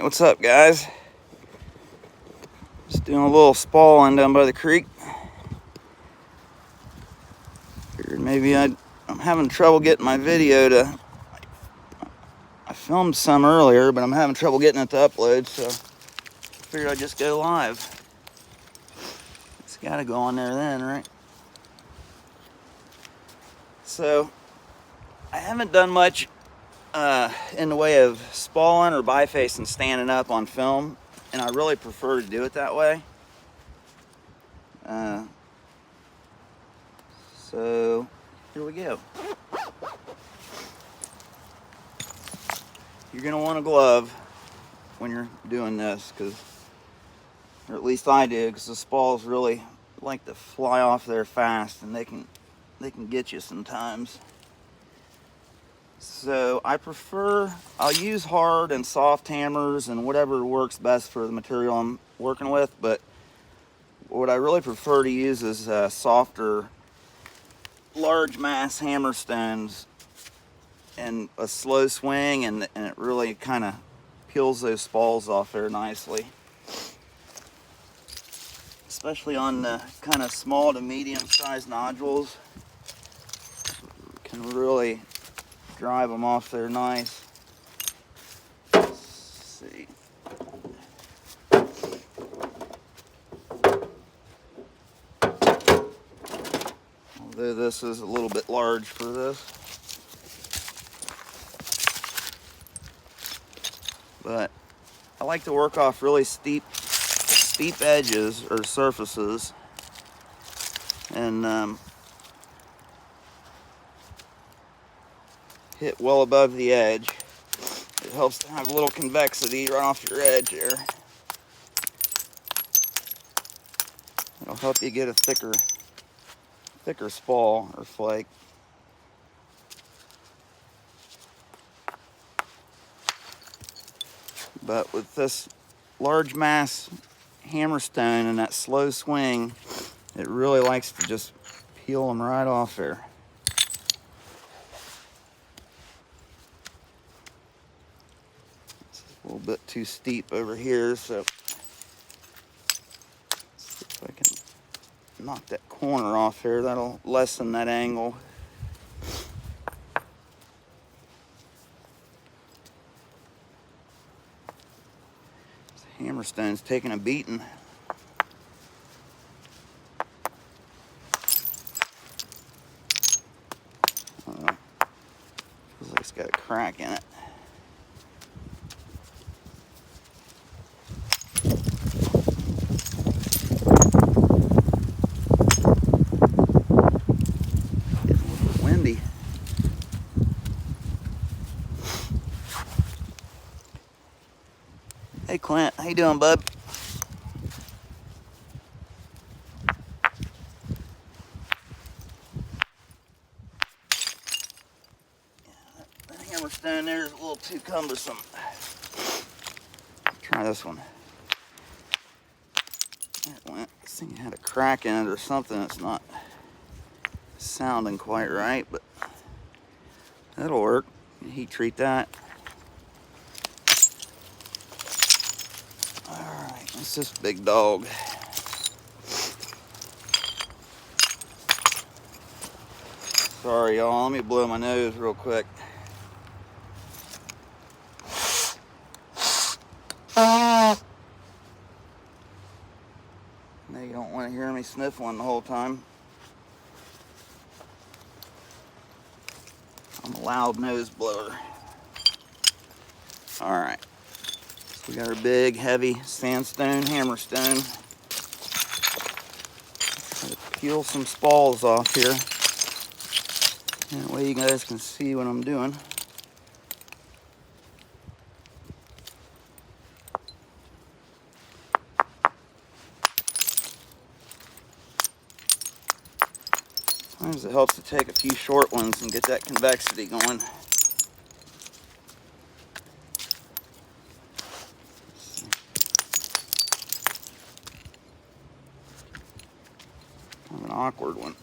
Alright, what's up guys? Just doing a little spalling down by the creek. Figured maybe I'm having trouble getting my video to... I filmed some earlier, but I'm having trouble getting it to upload, so I figured I'd just go live. It's gotta go on there then, right? So, I haven't done much in the way of spalling or bifacing standing up on film, and I really prefer to do it that way. So here we go. You're gonna want a glove when you're doing this, or at least I do, because the spalls really like to fly off there fast, and they can get you sometimes. So I'll use hard and soft hammers and whatever works best for the material I'm working with, but what I really prefer to use is softer, large mass hammerstones and a slow swing, and it really kind of peels those spalls off there nicely. Especially on the kind of small to medium sized nodules. Can really drive them off there nice. Let's see. Although this is a little bit large for this. But I like to work off really steep edges or surfaces, and hit well above the edge. It helps to have a little convexity right off your edge there. It'll help you get a thicker spall or flake. But with this large mass hammerstone and that slow swing, it really likes to just peel them right off there. It's a little bit too steep over here, so let's see if I can knock that corner off here. That'll lessen that angle. Hammerstone's taking a beating. Feels like it's got a crack in it. Getting a little bit windy. Hey Clint, how you doing, bud? The hammerstone there is a little too cumbersome. Try this one. This thing had a crack in it or something. It's not sounding quite right, but that'll work. Heat treat that. Alright, what's this big dog? Sorry y'all, let me blow my nose real quick. Now you don't want to hear me sniffling the whole time. I'm a loud nose blower. Alright. So we got our big, heavy sandstone hammerstone. Try to peel some spalls off here. That way you guys can see what I'm doing. Sometimes it helps to take a few short ones and get that convexity going. Kind of an awkward one.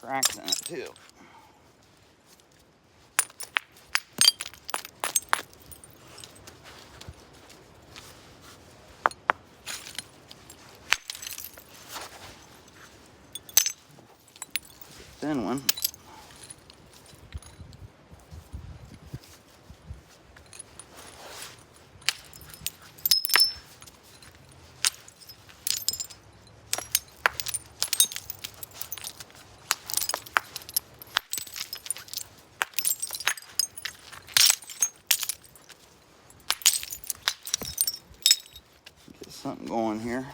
Cracks in it too. thin one. Get something going here.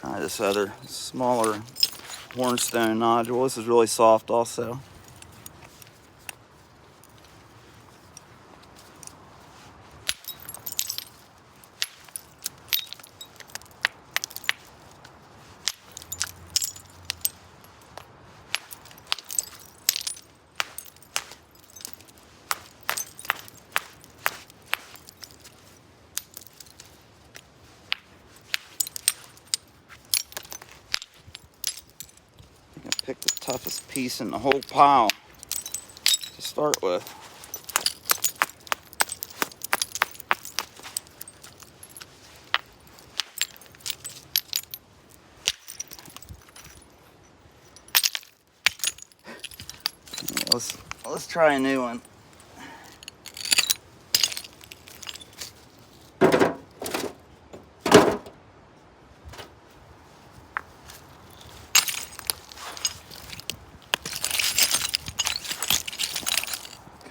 Try this other smaller hornstone nodule. This is really soft also. I picked the toughest piece in the whole pile to start with. Let's try a new one.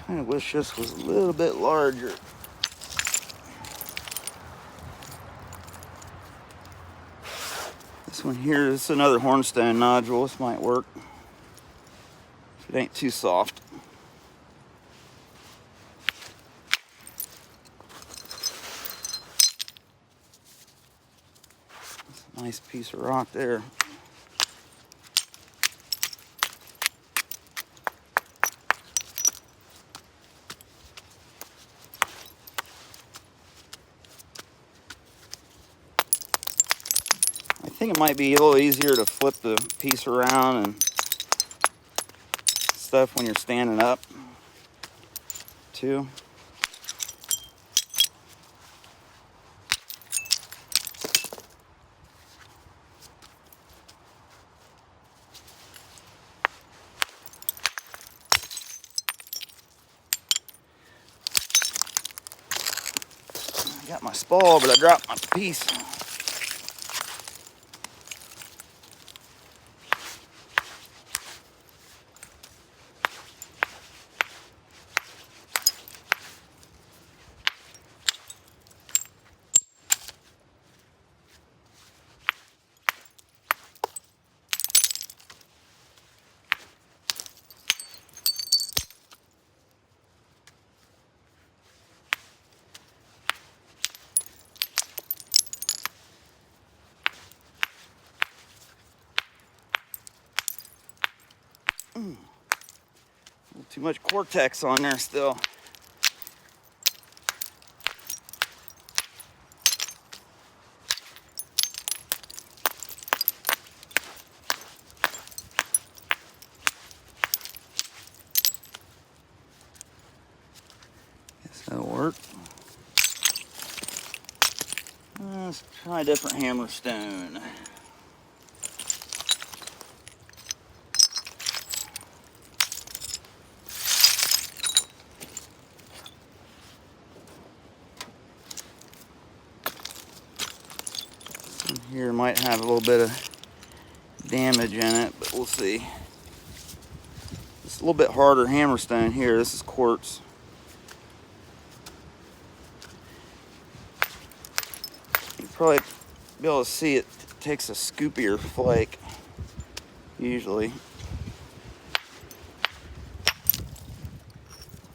I wish this was a little bit larger. This one here is another hornstone nodule. This might work if it ain't too soft. That's a nice piece of rock there. I think it might be a little easier to flip the piece around and stuff when you're standing up too. I got my spall, but I dropped my piece. Too much cortex on there still. Guess that'll work. Let's try a different hammerstone. Here might have a little bit of damage in it, but we'll see. It's a little bit harder hammerstone here. This is quartz. You'll probably be able to see it takes a scoopier flake, usually.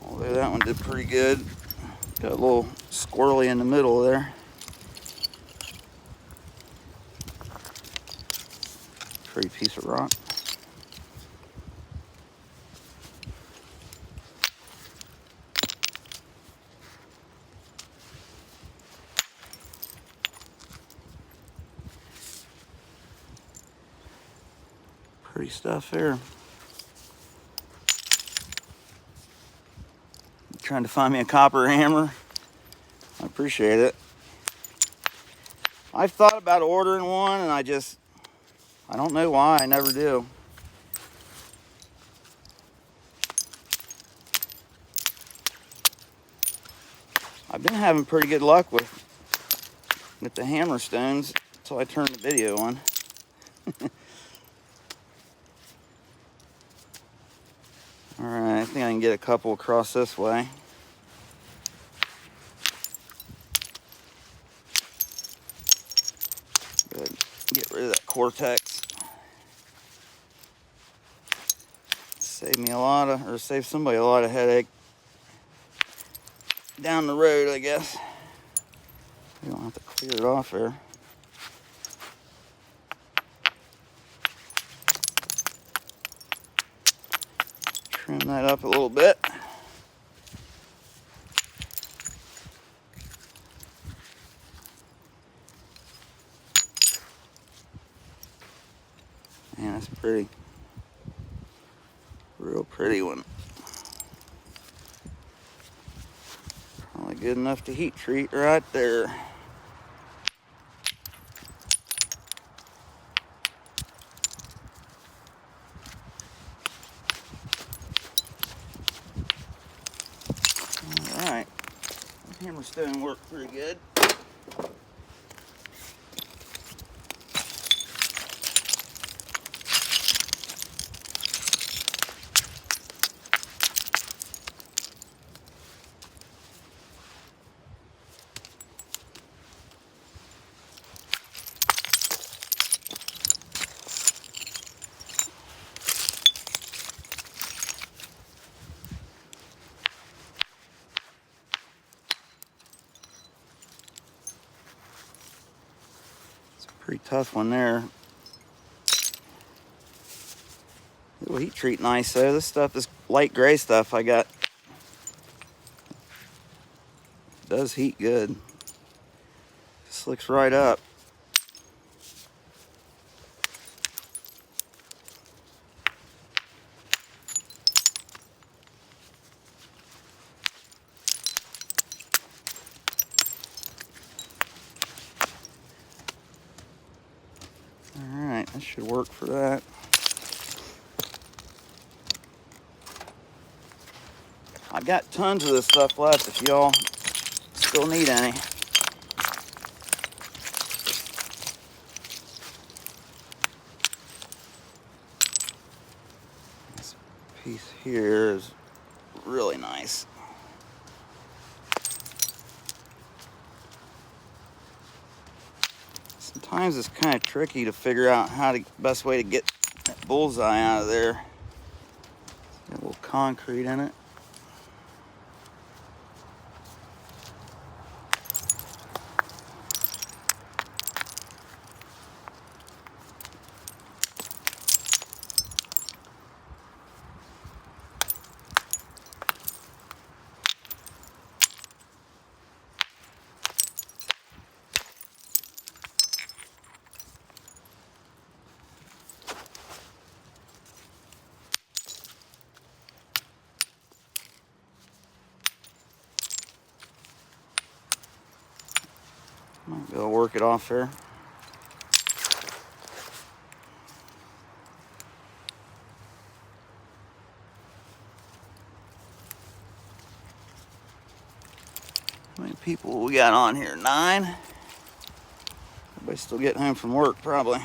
Although that one did pretty good. Got a little squirrely in the middle there. Pretty piece of rock. Pretty stuff there. trying to find me a copper hammer. I appreciate it. I've thought about ordering one, and I don't know why, I never do. I've been having pretty good luck with the hammerstones until I turned the video on. Alright, I think I can get a couple across this way. Good. Get rid of that cortex. Save somebody a lot of headache down the road, I guess. You don't have to clear it off there. Trim that up a little bit. Man, that's pretty. Real pretty one. Probably good enough to heat treat right there. Alright. Hammerstone worked pretty good. Pretty tough one there. It'll heat treat nice though. This stuff, this light gray stuff I got, does heat good. Slicks right up. Alright, that should work for that. I've got tons of this stuff left if y'all still need any. This piece here is really nice. Sometimes it's kind of tricky to figure out best way to get that bullseye out of there. Got a little concrete in it. Might be able to work it off there. How many people we got on here? 9? Everybody's still getting home from work, probably.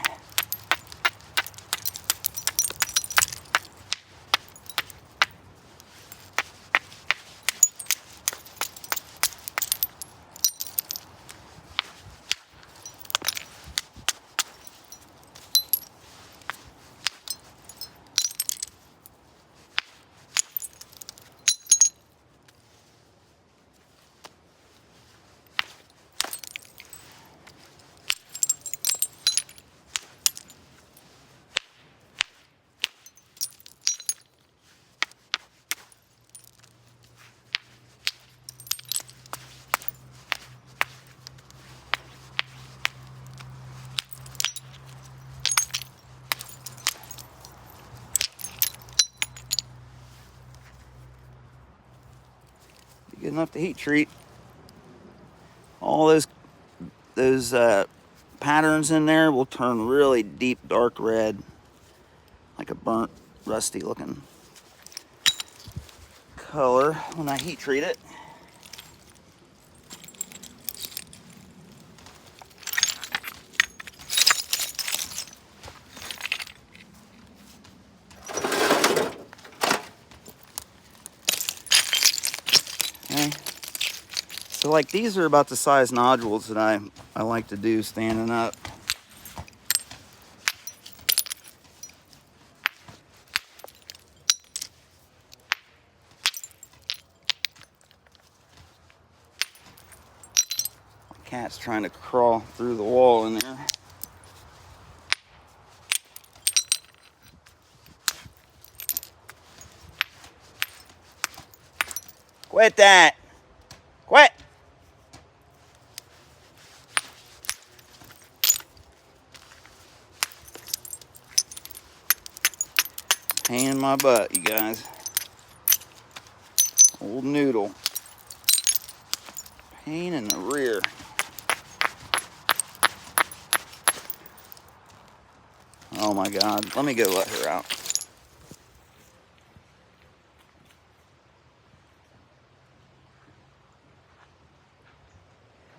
good enough to heat treat. All those patterns in there will turn really deep dark red, like a burnt, rusty looking color when I heat treat it. Okay. So like these are about the size nodules that I like to do standing up. Cat's trying to crawl through the wall in there. Quit that! Quit! Pain in my butt, you guys. Old Nodule. Pain in the rear. Oh my God, let me go let her out.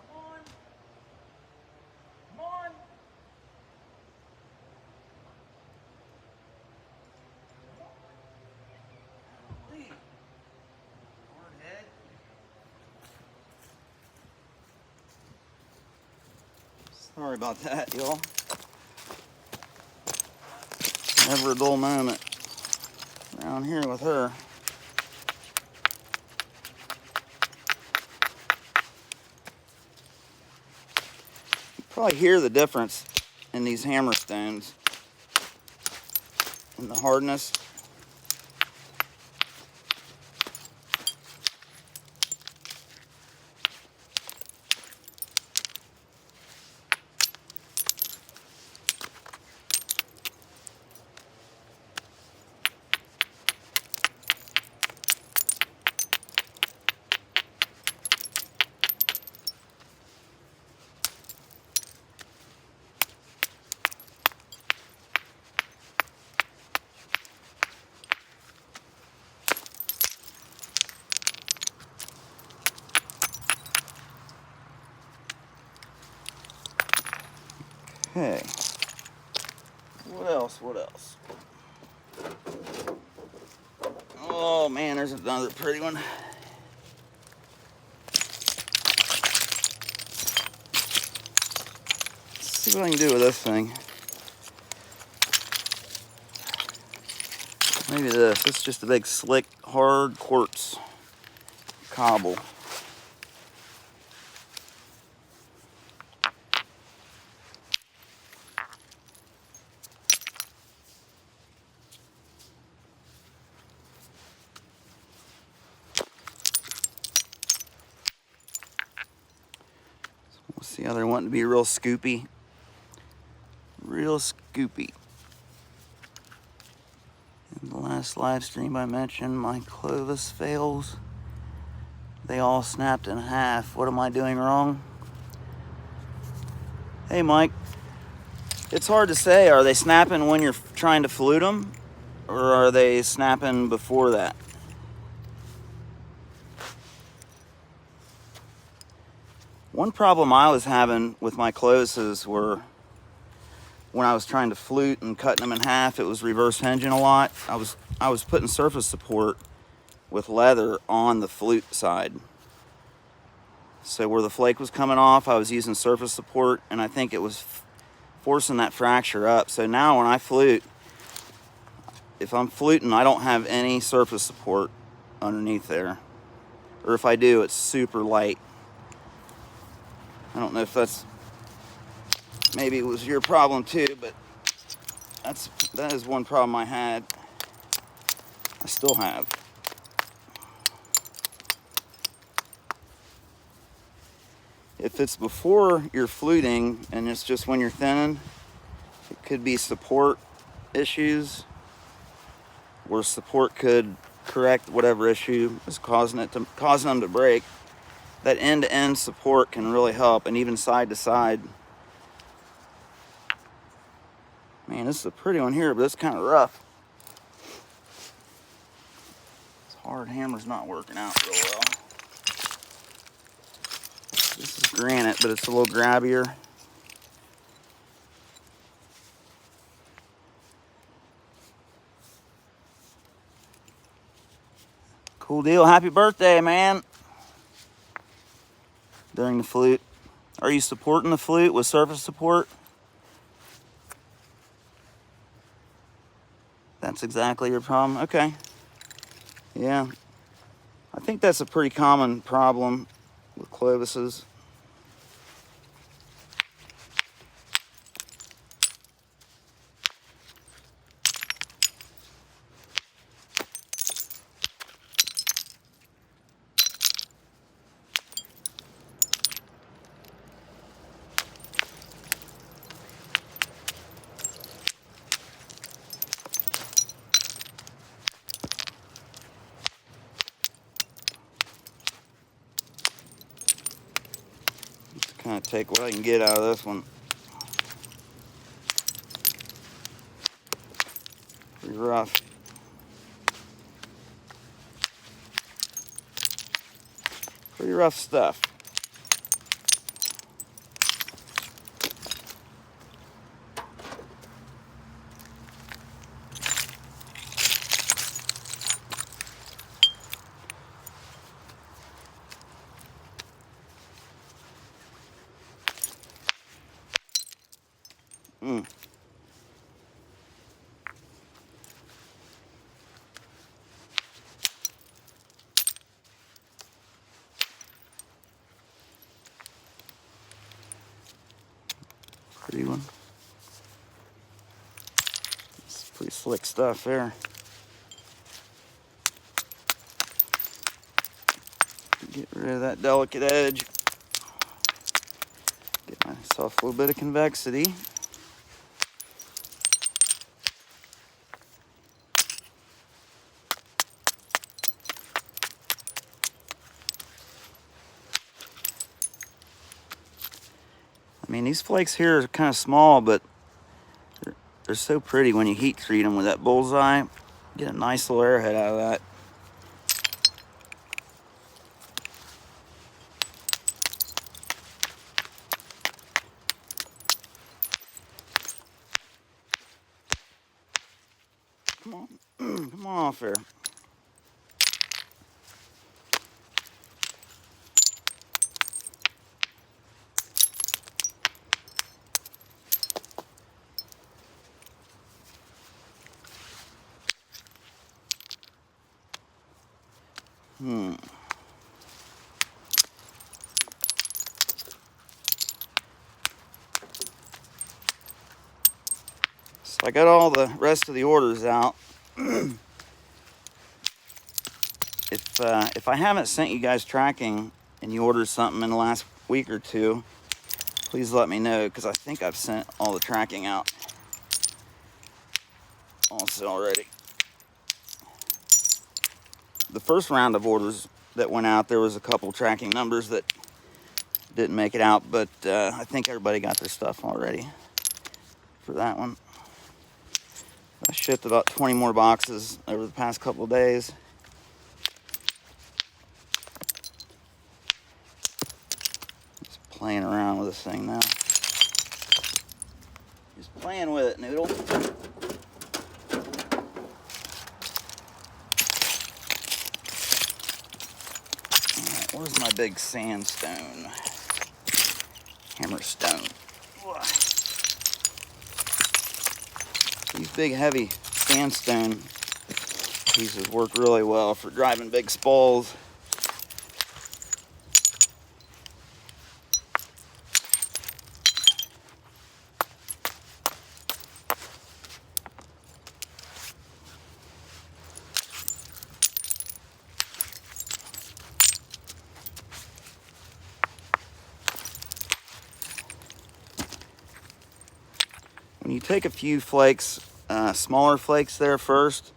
Come on. Come on. Please. Hard head. Sorry about that, y'all. Never a dull moment around here with her. You probably hear the difference in these hammerstones and the hardness. Okay. What else? What else? Oh man, there's another pretty one. Let's see what I can do with this thing. Maybe this. This is just a big slick, hard quartz cobble. We'll see how they're wanting to be real scoopy. Real scoopy. In the last live stream I mentioned my Clovis fails. They all snapped in half. What am I doing wrong? Hey Mike, it's hard to say. Are they snapping when you're trying to flute them? Or are they snapping before that? One problem I was having with my Clovises were when I was trying to flute and cutting them in half, it was reverse hinging a lot. I was putting surface support with leather on the flute side. So where the flake was coming off, I was using surface support, and I think it was forcing that fracture up. So now when I flute, if I'm fluting, I don't have any surface support underneath there. Or if I do, it's super light. I don't know if that's, maybe it was your problem too, but that is one problem I had. I still have. If it's before you're fluting and it's just when you're thinning, it could be support issues, where support could correct whatever issue is causing them to break. That end-to-end support can really help, and even side to side. Man, this is a pretty one here, but it's kind of rough. This hard hammer's not working out real well. This is granite, but it's a little grabbier. Cool deal. Happy birthday, man. During the flute. Are you supporting the flute with surface support? That's exactly your problem? Okay. Yeah. I think that's a pretty common problem with clovises. Just kind of take what I can get out of this one. Pretty rough. Pretty rough stuff. Pretty one. It's pretty slick stuff there. Get rid of that delicate edge. Get myself a little bit of convexity. I mean, these flakes here are kind of small, but they're so pretty when you heat treat them with that bullseye. Get a nice little airhead out of that. Come on, come on off there. So I got all the rest of the orders out. If I haven't sent you guys tracking and you ordered something in the last week or two, please let me know, because I think I've sent all the tracking out also already. The first round of orders that went out, there was a couple tracking numbers that didn't make it out, but I think everybody got their stuff already for that one. I shipped about 20 more boxes over the past couple of days. Just playing around with this thing now. Just playing with it, Noodle. Alright, where's my big sandstone? Hammerstone. These big heavy sandstone pieces work really well for driving big spalls. When you take a few flakes, smaller flakes there first,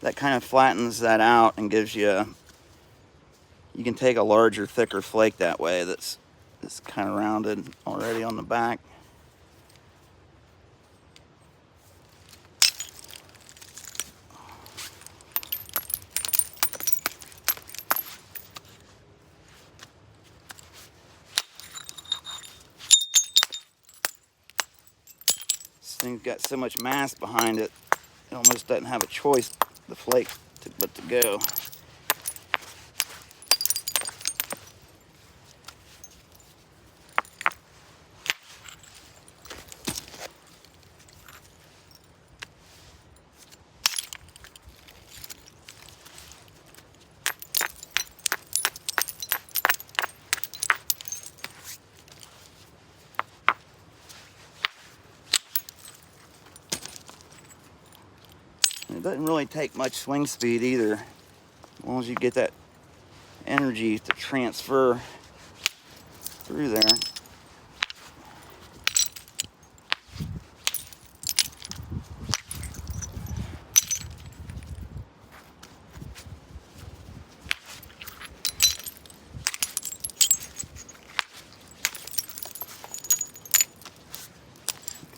that kind of flattens that out and gives you you can take a larger, thicker flake that way that's kind of rounded already on the back. This thing's got so much mass behind it, it almost doesn't have a choice, the flake, but to go. It doesn't really take much swing speed either, as long as you get that energy to transfer through there.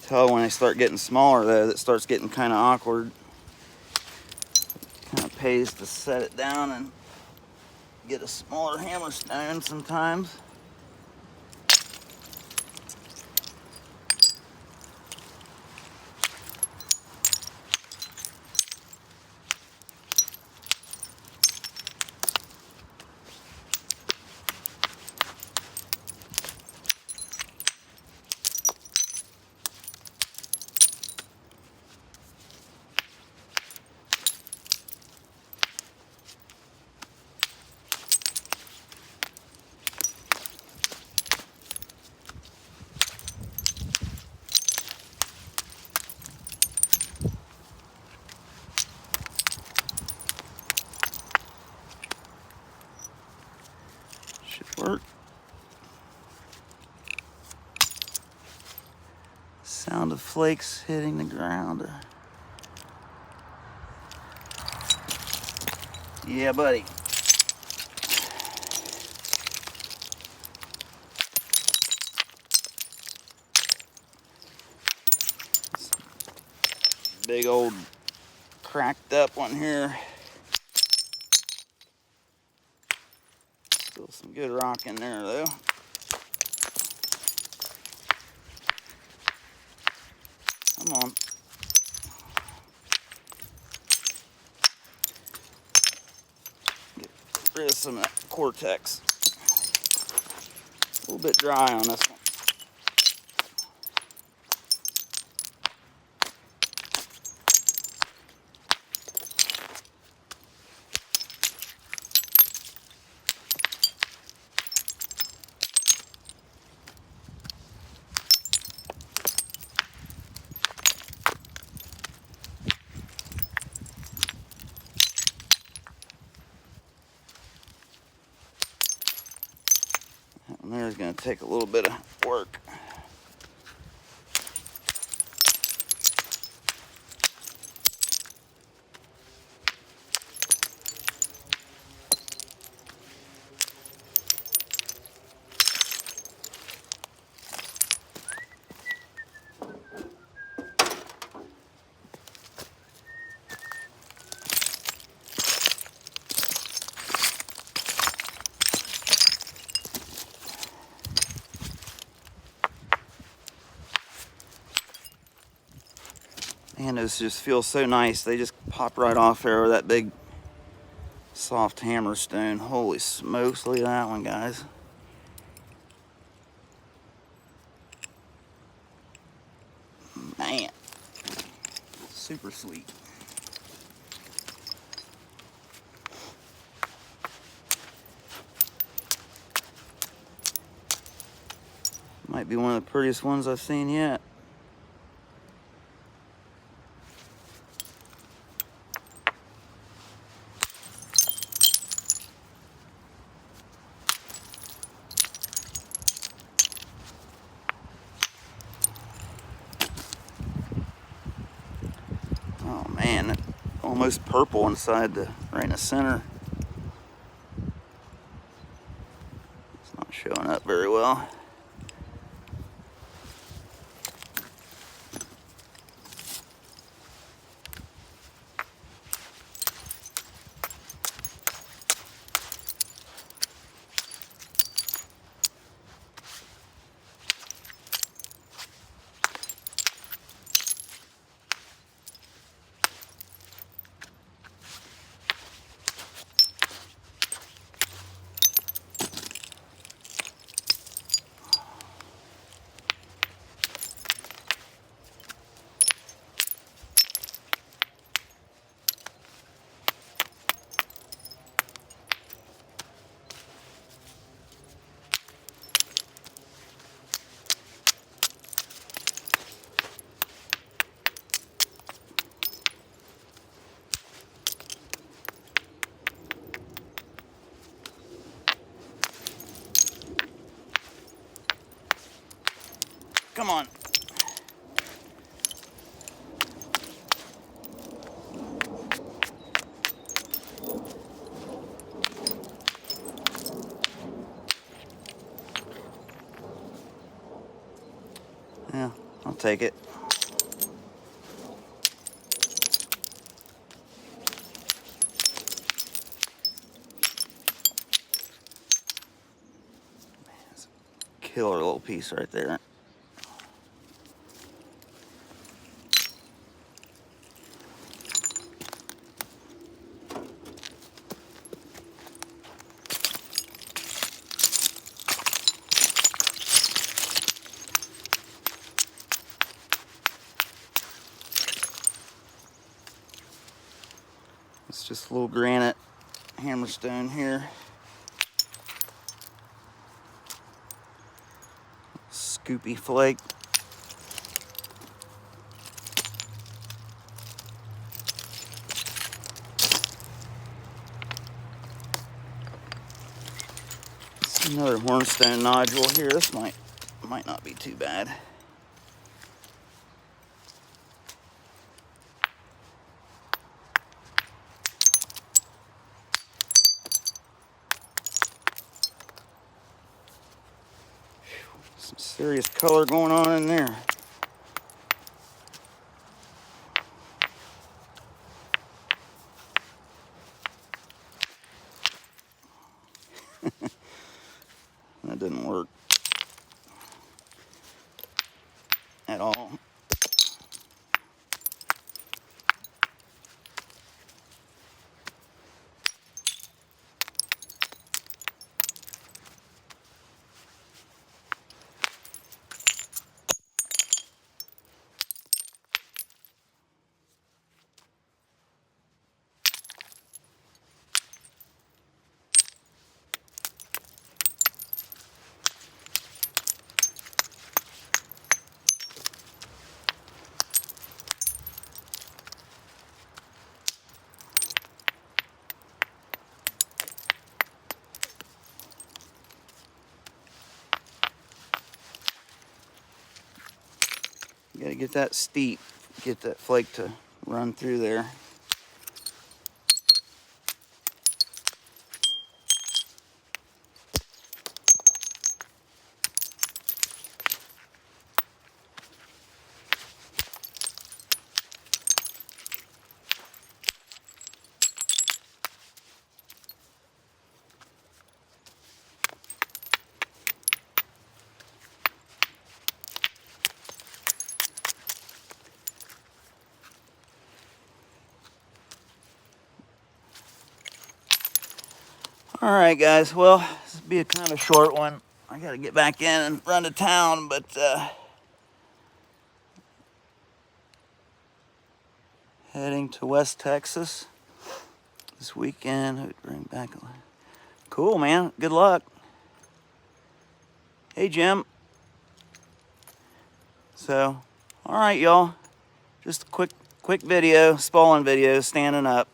Tell when they start getting smaller though, that starts getting kind of awkward. Kind of pays to set it down and get a smaller hammerstone sometimes. Work. Sound of flakes hitting the ground. Yeah, buddy. Big old cracked up one here. Still some good rock in there though. Come on. Get rid of some of that cortex. A little bit dry on this one. And there's going to take a little bit of work. Man, those just feel so nice. They just pop right off there with that big soft hammerstone. Holy smokes, look at that one, guys. Man, super sweet. Might be one of the prettiest ones I've seen yet. almost purple inside right in the center. It's not showing up very well. Come on. Yeah, I'll take it. That's a killer little piece right there. It's just a little granite hammerstone here. Scoopy flake. It's another hornstone nodule here. This might not be too bad. Some serious color going on in there. That didn't work at all. You gotta get that steep, get that flake to run through there. All right, guys. Well, this will be a kind of short one. I got to get back in and run to town, but heading to West Texas this weekend. Bring back. Cool, man. Good luck. Hey, Jim. So, all right, y'all. Just a quick video, spalling video, standing up.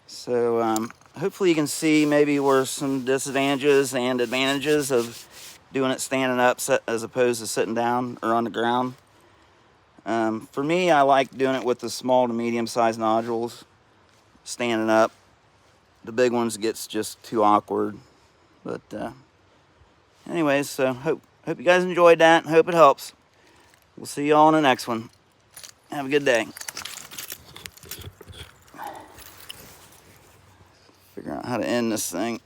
So, hopefully you can see maybe where some disadvantages and advantages of doing it standing up as opposed to sitting down or on the ground. For me, I like doing it with the small to medium-sized nodules. standing up. The big ones gets just too awkward. But anyways, so hope you guys enjoyed that. Hope it helps. We'll see you all in the next one. Have a good day. Figure out how to end this thing.